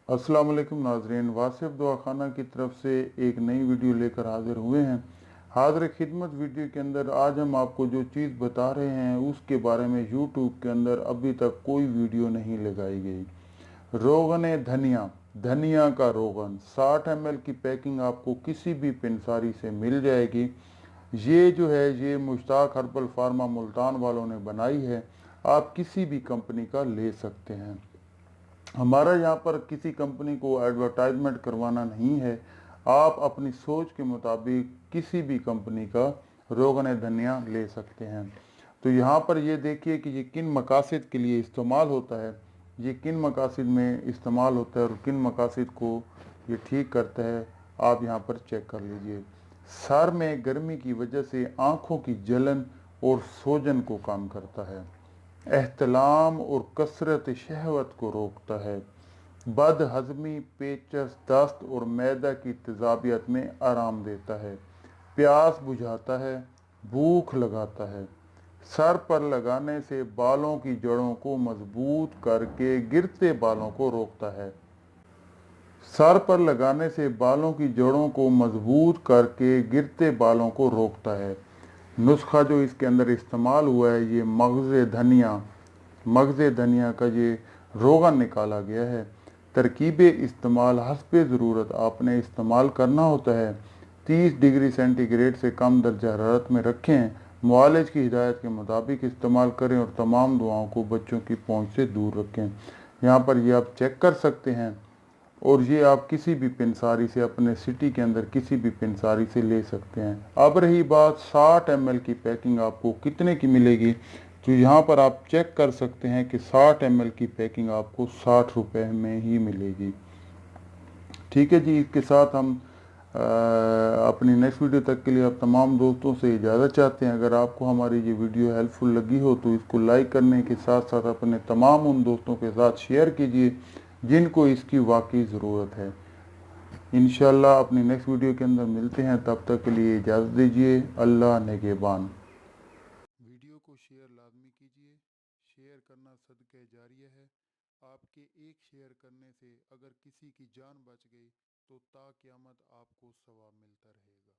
अस्सलाम वालेकुम नाजरीन, वासिफ दुआ खाना की तरफ से एक नई वीडियो लेकर हाजिर हुए हैं। हाजिर खिदमत वीडियो के अंदर आज हम आपको जो चीज़ बता रहे हैं उसके बारे में यूट्यूब के अंदर अभी तक कोई वीडियो नहीं लगाई गई। रोगन धनिया, धनिया का रोगन 60 ml की पैकिंग आपको किसी भी पंसारी से मिल जाएगी। ये जो है ये मुश्ताक हर्बल फार्मा मुल्तान वालों ने बनाई है। आप किसी भी कंपनी का ले सकते हैं। हमारा यहाँ पर किसी कंपनी को एडवर्टाइजमेंट करवाना नहीं है। आप अपनी सोच के मुताबिक किसी भी कंपनी का रोगन धनिया ले सकते हैं। तो यहाँ पर ये देखिए कि ये किन मकासद के लिए इस्तेमाल होता है, ये किन मकासद में इस्तेमाल होता है और किन मकासद को ये ठीक करता है, आप यहाँ पर चेक कर लीजिए। सर में गर्मी की वजह से आँखों की जलन और सोजन को कम करता है, एहतलाम और कसरत शहवत को रोकता है, बद हजमी, पेचस, दस्त और मैदा की तेजाबियत में आराम देता है, प्यास बुझाता है, भूख लगाता है। सर पर लगाने से बालों की जड़ों को मजबूत करके गिरते बालों को रोकता है। सर पर लगाने से बालों की जड़ों को मजबूत करके गिरते बालों को रोकता है। नुस्खा जो इसके अंदर इस्तेमाल हुआ है ये मगज़ धनिया का ये रोगन निकाला गया है। तरकीब इस्तेमाल हस्बे ज़रूरत आपने इस्तेमाल करना होता है। 30 डिग्री सेंटीग्रेड से कम दर्जा हरारत में रखें। मुआलिज की हिदायत के मुताबिक इस्तेमाल करें और तमाम दुआओं को बच्चों की पहुंच से दूर रखें। यहाँ पर ये आप चेक कर सकते हैं और ये आप किसी भी पंसारी से, अपने सिटी के अंदर किसी भी पंसारी से ले सकते हैं। अब रही बात 60 ml की पैकिंग आपको कितने की मिलेगी, तो यहाँ पर आप चेक कर सकते हैं कि 60 ml की पैकिंग आपको 60 रुपये में ही मिलेगी। ठीक है जी, इसके साथ हम अपनी नेक्स्ट वीडियो तक के लिए आप तमाम दोस्तों से इजाज़त चाहते हैं। अगर आपको हमारी ये वीडियो हेल्पफुल लगी हो तो इसको लाइक करने के साथ साथ अपने तमाम उन दोस्तों के साथ शेयर कीजिए जिनको इसकी वाकई ज़रूरत है। इंशाल्लाह अपनी नेक्स्ट वीडियो के अंदर मिलते हैं, तब तक के लिए इजाज़त दीजिए। अल्लाह नेगेबान। वीडियो को शेयर लाजमी कीजिए, शेयर करना सदका जारिया है। आपके एक शेयर करने से अगर किसी की जान बच गई तो ता क़यामत आपको सवाब मिलता रहेगा।